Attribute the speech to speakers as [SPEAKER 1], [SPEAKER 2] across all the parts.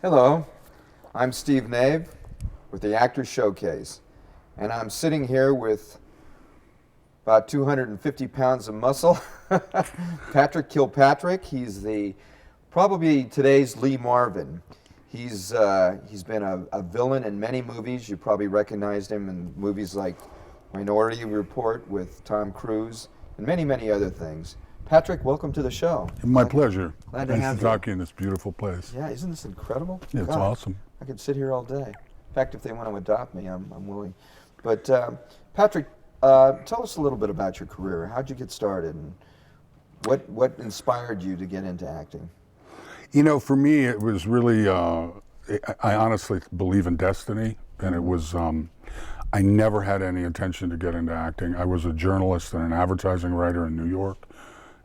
[SPEAKER 1] Hello, I'm Steve Nave with the Actors Showcase, and I'm sitting here with about 250 pounds of muscle, Patrick Kilpatrick. He's probably today's Lee Marvin. He's been a villain in many movies. You probably recognized him in movies like Minority Report with Tom Cruise and many, many other things. Patrick, welcome to the show.
[SPEAKER 2] My pleasure.
[SPEAKER 1] Glad to have you.
[SPEAKER 2] Nice to talk to you in this beautiful place.
[SPEAKER 1] Yeah, isn't this incredible?
[SPEAKER 2] Yeah, it's awesome.
[SPEAKER 1] I could sit here all day. In fact, if they want to adopt me, I'm willing. But Patrick, tell us a little bit about your career. How'd you get started, and what inspired you to get into acting?
[SPEAKER 2] You know, for me, it was really, I honestly believe in destiny, and it was, I never had any intention to get into acting. I was a journalist and an advertising writer in New York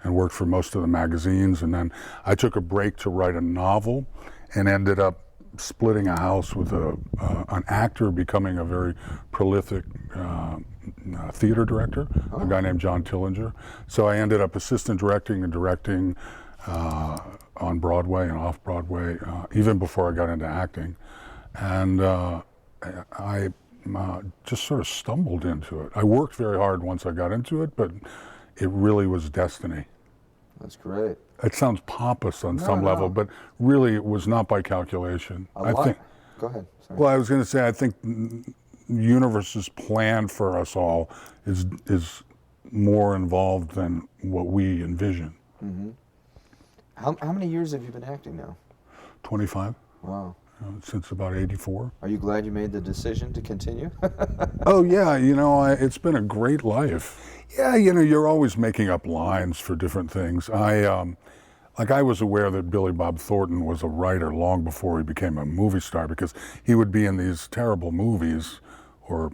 [SPEAKER 2] and worked for most of the magazines, and then I took a break to write a novel and ended up splitting a house with an actor, becoming a very prolific theater director, a guy named John Tillinger. So I ended up assistant directing and directing on Broadway and off Broadway, even before I got into acting. And I just sort of stumbled into it. I worked very hard once I got into it, but it really was destiny.
[SPEAKER 1] That's great.
[SPEAKER 2] It sounds pompous on some level, but really it was not by calculation.
[SPEAKER 1] Go ahead. Sorry.
[SPEAKER 2] Well, I was going to say, I think the universe's plan for us all is more involved than what we envision.
[SPEAKER 1] Mm-hmm. How many years have you been acting now?
[SPEAKER 2] 25.
[SPEAKER 1] Wow.
[SPEAKER 2] Since about 84.
[SPEAKER 1] Are you glad you made the decision to continue?
[SPEAKER 2] Oh yeah, you know, it's been a great life. Yeah, you know, you're always making up lines for different things. I was aware that Billy Bob Thornton was a writer long before he became a movie star, because he would be in these terrible movies, or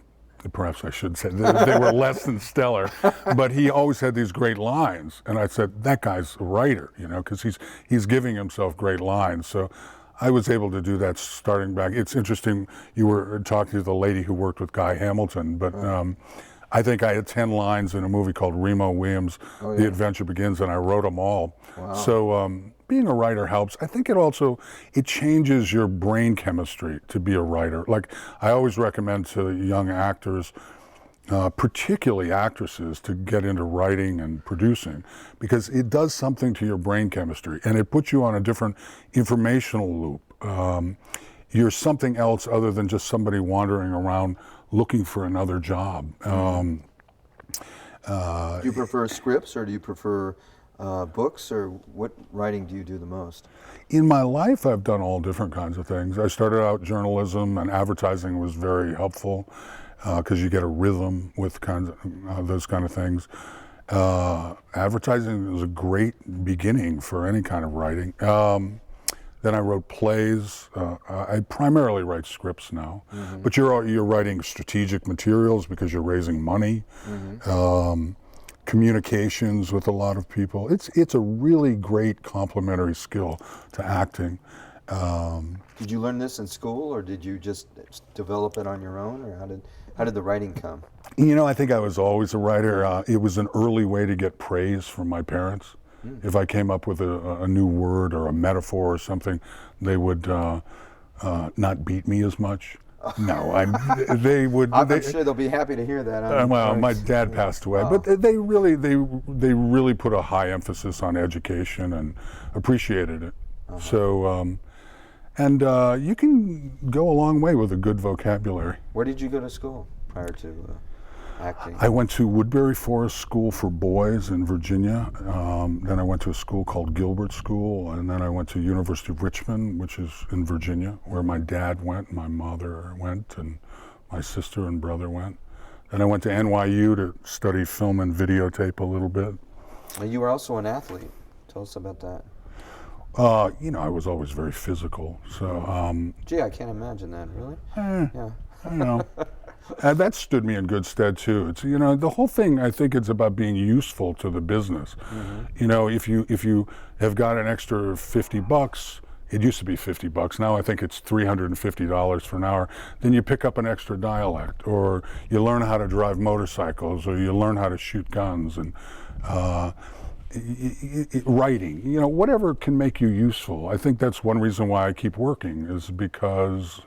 [SPEAKER 2] perhaps I should say they were less than stellar, but he always had these great lines. And I said, that guy's a writer, you know, because he's giving himself great lines. So I was able to do that starting back. It's interesting, you were talking to the lady who worked with Guy Hamilton, but I think I had 10 lines in a movie called Remo Williams, The Adventure Begins, and I wrote them all.
[SPEAKER 1] Wow.
[SPEAKER 2] So being a writer helps. I think it changes your brain chemistry to be a writer. Like, I always recommend to young actors, particularly actresses, to get into writing and producing, because it does something to your brain chemistry, and it puts you on a different informational loop. You're something else other than just somebody wandering around looking for another job.
[SPEAKER 1] Do you prefer scripts, or do you prefer books, or what writing do you do the most?
[SPEAKER 2] In my life, I've done all different kinds of things. I started out journalism, and advertising was very helpful, because you get a rhythm with those kind of things. Advertising was a great beginning for any kind of writing. Then I wrote plays. I primarily write scripts now, but you're writing strategic materials because you're raising money. Communications with a lot of people. It's a really great complementary skill to acting.
[SPEAKER 1] Did you learn this in school, or did you just develop it on your own, or how did the writing come?
[SPEAKER 2] You know, I think I was always a writer. It was an early way to get praise from my parents. If I came up with a new word or a metaphor or something, they would not beat me as much. No, they would.
[SPEAKER 1] I'm sure they'll be happy to hear that.
[SPEAKER 2] Well, my dad passed away, but they really put a high emphasis on education and appreciated it. So, and you can go a long way with a good vocabulary.
[SPEAKER 1] Where did you go to school prior to acting?
[SPEAKER 2] I went to Woodbury Forest School for Boys in Virginia. Then I went to a school called Gilbert School, and then I went to University of Richmond, which is in Virginia, where my dad went, my mother went, and my sister and brother went. Then I went to NYU to study film and videotape a little bit.
[SPEAKER 1] You were also an athlete. Tell us about that.
[SPEAKER 2] You know, I was always very physical, so.
[SPEAKER 1] Gee, I can't imagine that, really.
[SPEAKER 2] Yeah. You know. That stood me in good stead too. It's, you know, the whole thing, I think it's about being useful to the business. You know, if you have got an extra $50, it used to be $50. Now I think it's $350 for an hour. Then you pick up an extra dialect, or you learn how to drive motorcycles, or you learn how to shoot guns, and writing, whatever can make you useful. I think that's one reason why I keep working, is because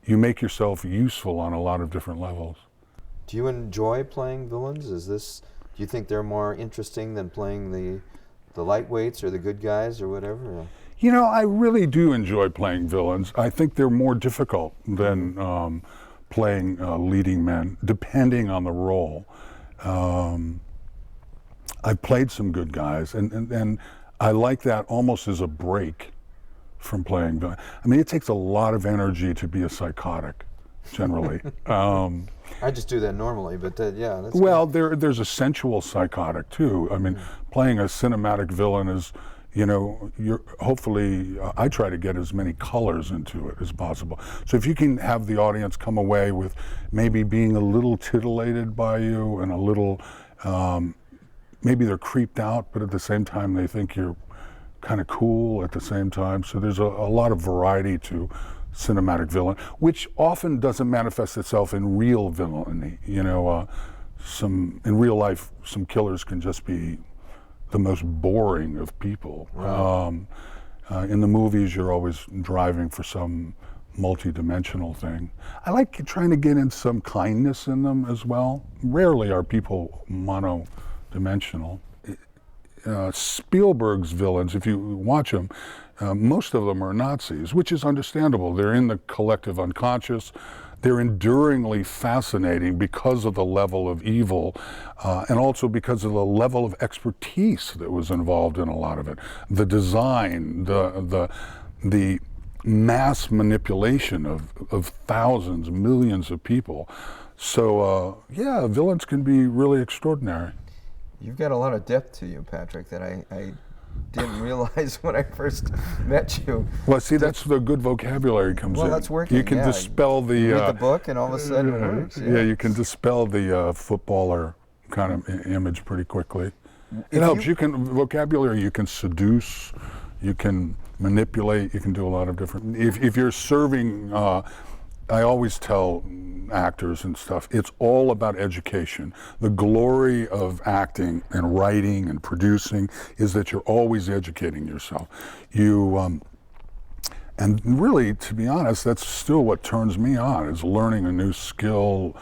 [SPEAKER 2] you make yourself useful on a lot of different levels.
[SPEAKER 1] Do you enjoy playing villains? Do you think they're more interesting than playing the lightweights or the good guys or whatever?
[SPEAKER 2] I really do enjoy playing villains. I think they're more difficult than playing leading men, depending on the role. I've played some good guys, and I like that almost as a break from playing villain. I mean, it takes a lot of energy to be a psychotic, generally.
[SPEAKER 1] I just do that normally, but yeah. That's
[SPEAKER 2] well, there's a sensual psychotic too. I mean, playing a cinematic villain is, you're hopefully, I try to get as many colors into it as possible. So if you can have the audience come away with maybe being a little titillated by you and a little, maybe they're creeped out, but at the same time they think you're kind of cool at the same time. So there's a lot of variety to cinematic villain, which often doesn't manifest itself in real villainy. In real life, some killers can just be the most boring of people.
[SPEAKER 1] Right.
[SPEAKER 2] In the movies, you're always driving for some multi-dimensional thing. I like trying to get in some kindness in them as well. Rarely are people mono-dimensional. Spielberg's villains, if you watch them, most of them are Nazis, which is understandable. They're in the collective unconscious. They're enduringly fascinating because of the level of evil, and also because of the level of expertise that was involved in a lot of it. The design, the mass manipulation of thousands, millions of people. So yeah, villains can be really extraordinary.
[SPEAKER 1] You've got a lot of depth to you, Patrick, that I didn't realize when I first met you.
[SPEAKER 2] Well, see, that's the good vocabulary comes in.
[SPEAKER 1] Well, that's working.
[SPEAKER 2] You can dispel the...
[SPEAKER 1] You read the book and all of a sudden it works.
[SPEAKER 2] Yeah, you can dispel the footballer kind of image pretty quickly. It helps. Vocabulary, you can seduce, you can manipulate, you can do a lot of different... If you're serving... I always tell actors and stuff, it's all about education. The glory of acting and writing and producing is that you're always educating yourself. And really, to be honest, that's still what turns me on, is learning a new skill,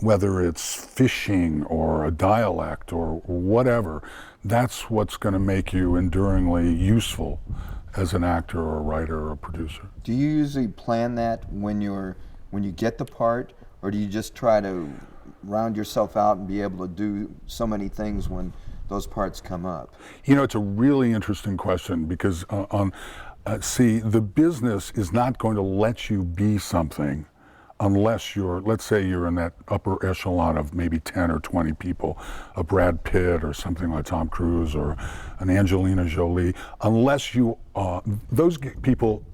[SPEAKER 2] whether it's fishing or a dialect or whatever. That's what's going to make you enduringly useful as an actor or a writer or a producer.
[SPEAKER 1] Do you usually plan that when you get the part, or do you just try to round yourself out and be able to do so many things when those parts come up?
[SPEAKER 2] It's a really interesting question, because see, the business is not going to let you be something unless let's say you're in that upper echelon of maybe 10 or 20 people, a Brad Pitt or something like Tom Cruise or an Angelina Jolie, unless those people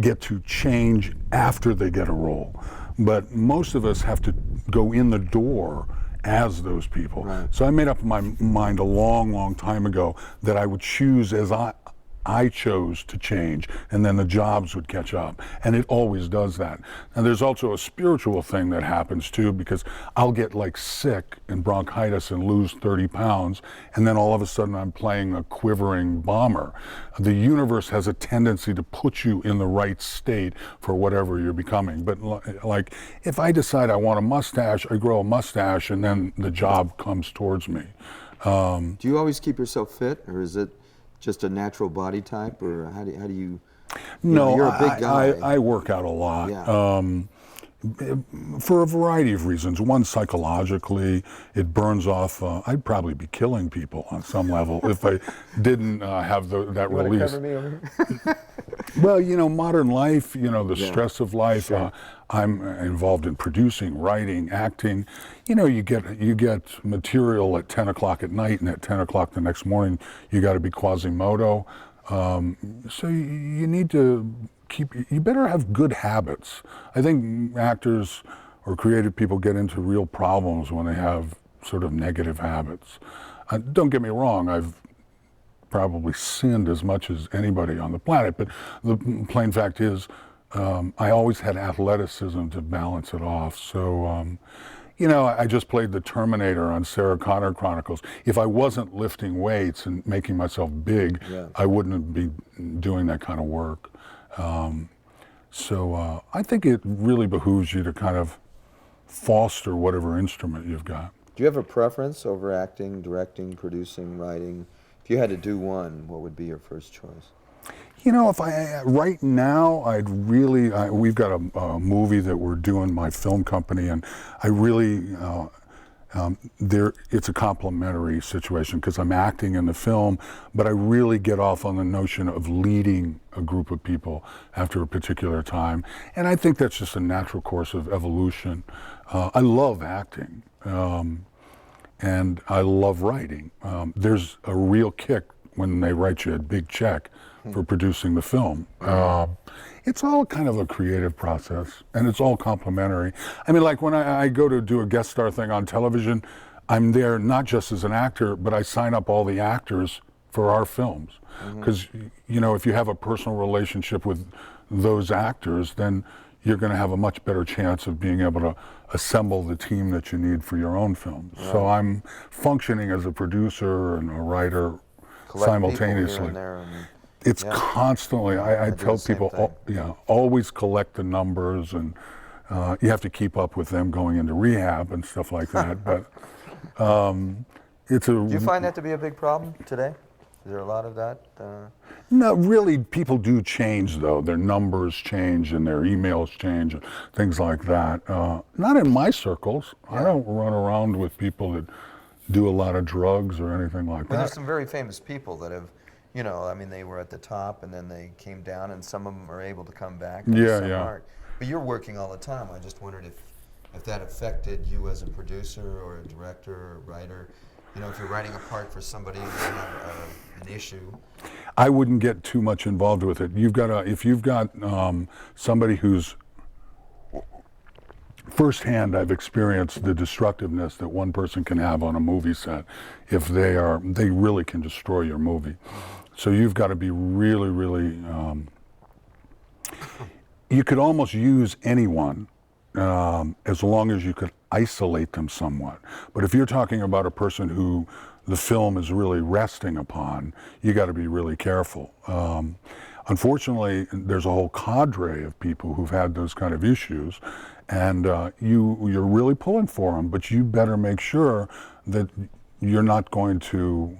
[SPEAKER 2] get to change after they get a role. But most of us have to go in the door as those people.
[SPEAKER 1] Right.
[SPEAKER 2] So I made up my mind a long, long time ago that I would choose as I chose to change, and then the jobs would catch up. And it always does that. And there's also a spiritual thing that happens too, because I'll get sick and bronchitis and lose 30 pounds, and then all of a sudden I'm playing a quivering bomber. The universe has a tendency to put you in the right state for whatever you're becoming. But if I decide I want a mustache, I grow a mustache, and then the job comes towards me.
[SPEAKER 1] Do you always keep yourself fit, or is it just a natural body type, or how do you?
[SPEAKER 2] No,
[SPEAKER 1] you're a big guy.
[SPEAKER 2] I work out a lot.
[SPEAKER 1] Yeah.
[SPEAKER 2] For a variety of reasons. One, psychologically, it burns off. I'd probably be killing people on some level if I didn't have that
[SPEAKER 1] You
[SPEAKER 2] release.
[SPEAKER 1] want to cover me over here?
[SPEAKER 2] Well, modern life, the stress of life.
[SPEAKER 1] Sure.
[SPEAKER 2] I'm involved in producing, writing, acting. You get material at 10 o'clock at night, and at 10 o'clock the next morning, you got to be Quasimodo. So you need to you better have good habits. I think actors or creative people get into real problems when they have sort of negative habits. Don't get me wrong, I've probably sinned as much as anybody on the planet, but the plain fact is, I always had athleticism to balance it off. So, You know, I just played the Terminator on Sarah Connor Chronicles. If I wasn't lifting weights and making myself big,
[SPEAKER 1] Yeah.
[SPEAKER 2] I wouldn't be doing that kind of work. So I think it really behooves you to kind of foster whatever instrument you've got.
[SPEAKER 1] Do you have a preference over acting, directing, producing, writing? If you had to do one, what would be your first choice?
[SPEAKER 2] You know, if I right now, I'd really. We've got a movie that we're doing, my film company, and I really. It's a complementary situation because I'm acting in the film, but I really get off on the notion of leading a group of people after a particular time, and I think that's just a natural course of evolution. I love acting, and I love writing. There's a real kick when they write you a big check for producing the film. It's all kind of a creative process, and it's all complementary. I mean, like when I go to do a guest star thing on television, I'm there not just as an actor, but I sign up all the actors for our films. Because, you know, if you have a personal relationship with those actors, then you're going to have a much better chance of being able to assemble the team that you need for your own films. Right. So I'm functioning as a producer and a writer simultaneously. It's constantly, I tell people, always collect the numbers, and you have to keep up with them going into rehab and stuff like that. But it's a.
[SPEAKER 1] Do you find that to be a big problem today? Is there a lot of that?
[SPEAKER 2] No, really, people do change, though. Their numbers change and their emails change and things like that. Not in my circles. I don't run around with people that do a lot of drugs or anything like that.
[SPEAKER 1] There's some very famous people that have, you know, I mean, they were at the top and then they came down, and some of them are able to come back. And some aren't. But you're working all the time. I just wondered if that affected you as a producer or a director or a writer. You know, if you're writing a part for somebody and they have an issue.
[SPEAKER 2] I wouldn't get too much involved with it. If you've got somebody who's firsthand, I've experienced the destructiveness that one person can have on a movie set. If they really can destroy your movie. So you've got to be really, really. You could almost use anyone as long as you could isolate them somewhat. But if you're talking about a person who the film is really resting upon, you got to be really careful. Unfortunately, there's a whole cadre of people who've had those kind of issues, and you're really pulling for them, but you better make sure that you're not going to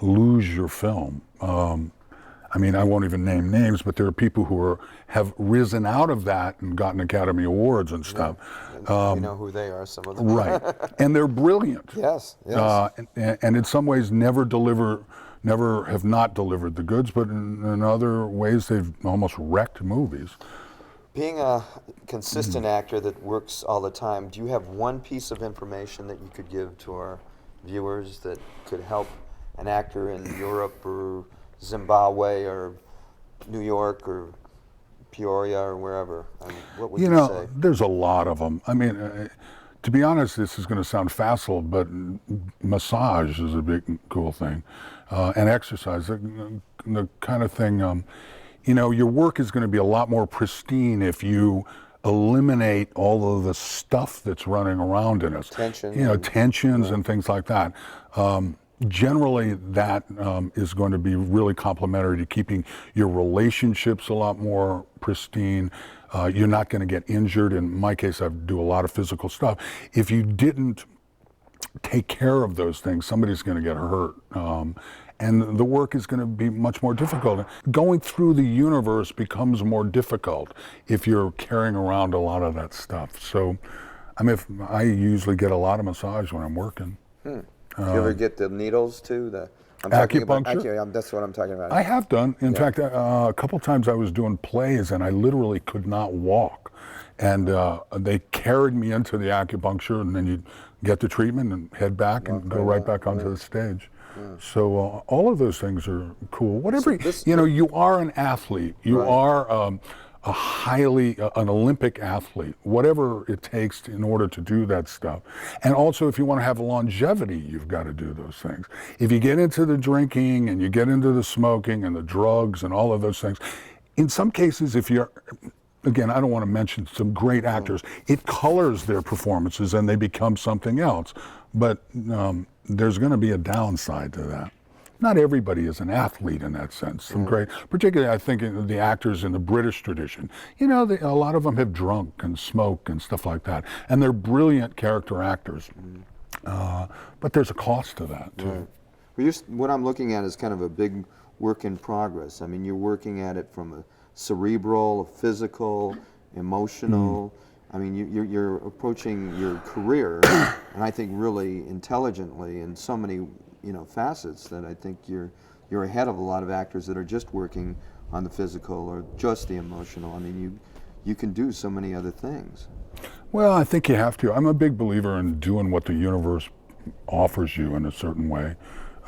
[SPEAKER 2] lose your film. I mean, I won't even name names, but there are people who have risen out of that and gotten Academy Awards and stuff.
[SPEAKER 1] Yeah. We know who they are, some of them.
[SPEAKER 2] Right, and they're brilliant.
[SPEAKER 1] Yes.
[SPEAKER 2] And in some ways never have not delivered the goods, but in other ways they've almost wrecked movies.
[SPEAKER 1] Being a consistent actor that works all the time, do you have one piece of information that you could give to our viewers that could help an actor in Europe or Zimbabwe or New York or Peoria or wherever? I mean, what would you say?
[SPEAKER 2] There's a lot of them. I mean, to be honest, this is going to sound facile, but massage is a big, cool thing. And exercise, the kind of thing, your work is going to be a lot more pristine if you eliminate all of the stuff that's running around in us. Tensions and things like that. Generally, that is going to be really complementary to keeping your relationships a lot more pristine. You're not going to get injured. In my case, I do a lot of physical stuff. If you didn't take care of those things, somebody's going to get hurt. And the work is going to be much more difficult. Going through the universe becomes more difficult if you're carrying around a lot of that stuff. So, I mean, I usually get a lot of massage when I'm working.
[SPEAKER 1] Do you ever get the needles too?
[SPEAKER 2] Acupuncture?
[SPEAKER 1] That's what I'm talking about.
[SPEAKER 2] I have done. In fact, a couple times I was doing plays and I literally could not walk. And they carried me into the acupuncture, and then you get the treatment and head back and go right back onto the stage. So all of those things are cool. Whatever, you are an athlete. You are an Olympic athlete, whatever it takes in order to do that stuff. And also, if you want to have longevity, you've got to do those things. If you get into the drinking and you get into the smoking and the drugs and all of those things, in some cases, if you're again, I don't want to mention some great actors. It colors their performances and they become something else. But there's going to be a downside to that. Not everybody is an athlete in that sense. Some great, particularly I think in the actors in the British tradition, a lot of them have drunk and smoked and stuff like that. And they're brilliant character actors. But there's a cost to that too.
[SPEAKER 1] Well, what I'm looking at is kind of a big work in progress. I mean, you're working at it from a cerebral, physical, emotional. I mean, you're approaching your career, and I think really intelligently in so many facets that I think you're ahead of a lot of actors that are just working on the physical or just the emotional. I mean, you can do so many other things.
[SPEAKER 2] Well, I think you have to. I'm a big believer in doing what the universe offers you in a certain way.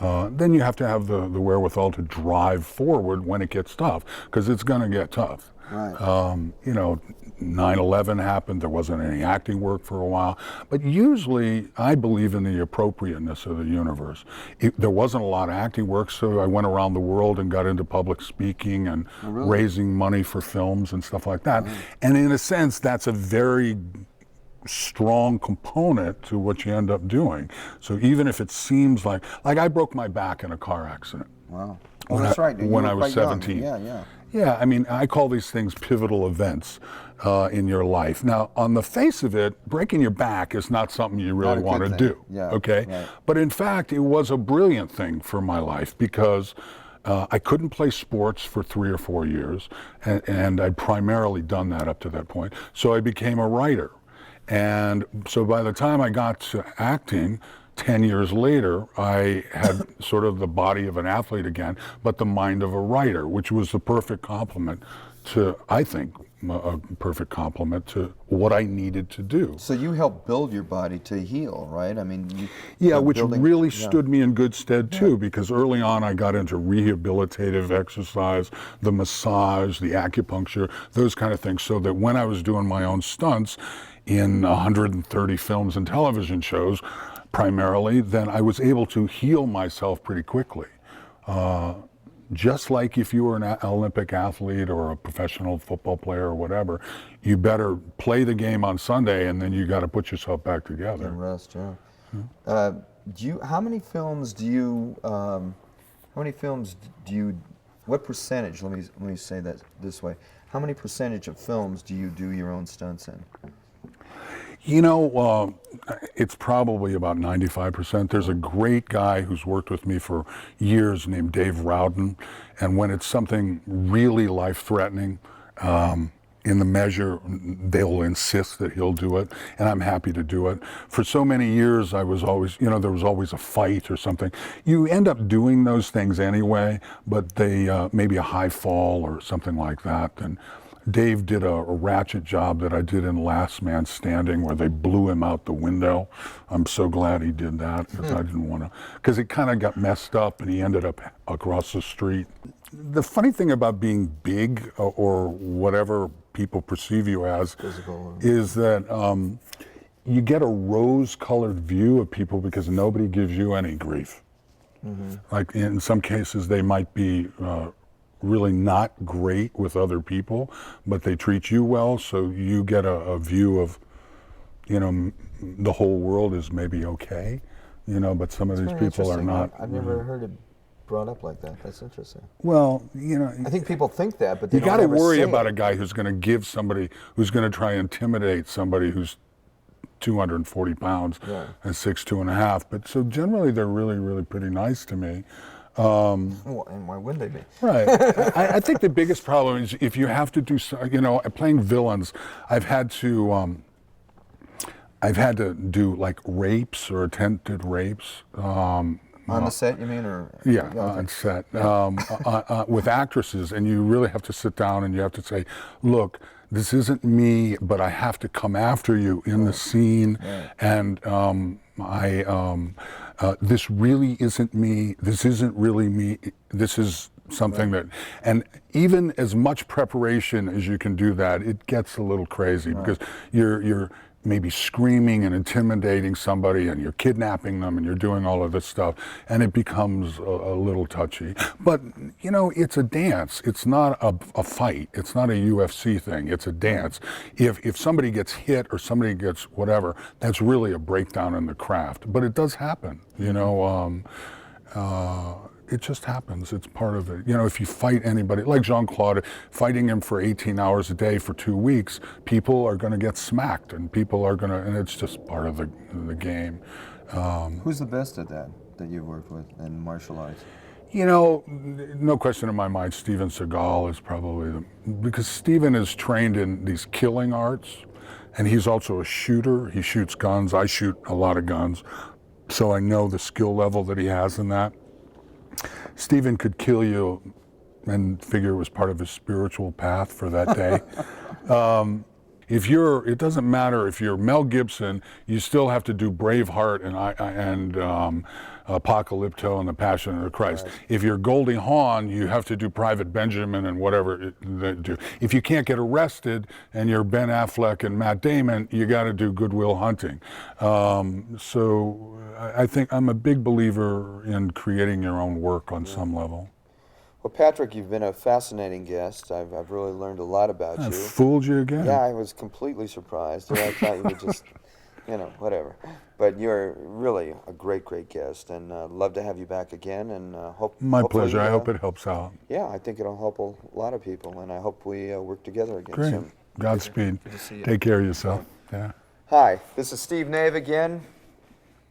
[SPEAKER 2] Then you have to have the wherewithal to drive forward when it gets tough, because it's going to get tough.
[SPEAKER 1] Right.
[SPEAKER 2] 9/11 happened, there wasn't any acting work for a while, but usually I believe in the appropriateness of the universe. There wasn't a lot of acting work, so I went around the world and got into public speaking and raising money for films and stuff like that. And in a sense, that's a very strong component to what you end up doing. So even if it seems like I broke my back in a car accident.
[SPEAKER 1] Wow. Oh, that's right.
[SPEAKER 2] When I was 17.
[SPEAKER 1] Yeah.
[SPEAKER 2] Yeah, I mean, I call these things pivotal events in your life. Now, on the face of it, breaking your back is not something you really want to do.
[SPEAKER 1] Yeah,
[SPEAKER 2] okay?
[SPEAKER 1] right.
[SPEAKER 2] But in fact, it was a brilliant thing for my life because I couldn't play sports for 3 or 4 years, and I'd primarily done that up to that point. So I became a writer. And so by the time I got to acting, 10 years later, I had sort of the body of an athlete again, but the mind of a writer, which was the perfect complement to, I think, a perfect complement to what I needed to do.
[SPEAKER 1] So you helped build your body to heal, right? I mean,
[SPEAKER 2] which really stood me in good stead too, because early on I got into rehabilitative exercise, the massage, the acupuncture, those kind of things, so that when I was doing my own stunts in 130 films and television shows, primarily, then I was able to heal myself pretty quickly. Just like if you were an Olympic athlete or a professional football player or whatever, you better play the game on Sunday and then you got to put yourself back together.
[SPEAKER 1] And rest, yeah. How many films do you, what percentage, let me say that this way, how many percentage of films do you do your own stunts in?
[SPEAKER 2] It's probably about 95%. There's a great guy who's worked with me for years named Dave Rowden, and when it's something really life-threatening, in the measure, they'll insist that he'll do it, and I'm happy to do it. For so many years, I was always, there was always a fight or something. You end up doing those things anyway, but they, maybe a high fall or something like that, and Dave did a ratchet job that I did in Last Man Standing where they blew him out the window. I'm so glad he did that because I didn't want to, because it kind of got messed up and he ended up across the street. The funny thing about being big or whatever people perceive you as is that you get a rose-colored view of people because nobody gives you any grief. Like in some cases they might be really not great with other people, but they treat you well, so you get a view of, the whole world is maybe okay, but some of these people are not.
[SPEAKER 1] I've never heard it brought up like that. That's interesting.
[SPEAKER 2] Well,
[SPEAKER 1] I think people think that, but they
[SPEAKER 2] you
[SPEAKER 1] don't
[SPEAKER 2] got to
[SPEAKER 1] ever
[SPEAKER 2] worry
[SPEAKER 1] say
[SPEAKER 2] about
[SPEAKER 1] it.
[SPEAKER 2] a guy who's going to give somebody, who's going to try and intimidate somebody who's 240 pounds and 6'2½". But so generally they're really, really pretty nice to me.
[SPEAKER 1] Well, and why wouldn't they be?
[SPEAKER 2] Right. I think the biggest problem is if you have to do, playing villains, I've had to do like rapes or attempted rapes.
[SPEAKER 1] On the set, you mean, or?
[SPEAKER 2] Yeah, on set. With actresses, and you really have to sit down and you have to say, look, this isn't me, but I have to come after you in the scene, and this really isn't me, this isn't really me, this is something that, and even as much preparation as you can do that, it gets a little crazy because you're maybe screaming and intimidating somebody, and you're kidnapping them, and you're doing all of this stuff, and it becomes a little touchy. But you know, it's a dance. It's not a fight. It's not a UFC thing. It's a dance. If somebody gets hit or somebody gets whatever, that's really a breakdown in the craft. But it does happen. You know. It just happens. It's part of it. You know, if you fight anybody, like Jean-Claude, fighting him for 18 hours a day for 2 weeks, people are going to get smacked, and people are going to, and it's just part of the game.
[SPEAKER 1] Who's the best at that you've worked with in martial arts?
[SPEAKER 2] You know, no question in my mind, Steven Seagal is probably because Steven is trained in these killing arts, and he's also a shooter. He shoots guns. I shoot a lot of guns, so I know the skill level that he has in that. Steven could kill you and figure it was part of his spiritual path for that day. It doesn't matter if you're Mel Gibson, you still have to do Braveheart and Apocalypto and the Passion of the Christ. Right. If you're Goldie Hawn, you have to do Private Benjamin and whatever they do. If you can't get arrested and you're Ben Affleck and Matt Damon, you got to do Good Will Hunting. So I think I'm a big believer in creating your own work on some level.
[SPEAKER 1] Well, Patrick, you've been a fascinating guest. I've really learned a lot about you.
[SPEAKER 2] I fooled you again.
[SPEAKER 1] Yeah, I was completely surprised. I thought you would just, whatever. But you're really a great, great guest, and love to have you back again. And
[SPEAKER 2] my pleasure. I hope it helps out.
[SPEAKER 1] Yeah, I think it'll help a lot of people, and I hope we work together again
[SPEAKER 2] Great.
[SPEAKER 1] soon.
[SPEAKER 2] Godspeed.
[SPEAKER 1] Good to see you.
[SPEAKER 2] Take care of yourself. Yeah.
[SPEAKER 1] Hi, this is Steve Nave again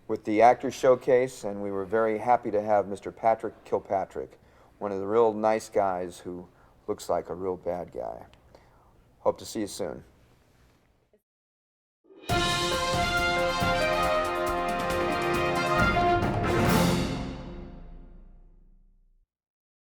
[SPEAKER 1] with the Actors Showcase, and we were very happy to have Mr. Patrick Kilpatrick, one of the real nice guys who looks like a real bad guy. Hope to see you soon.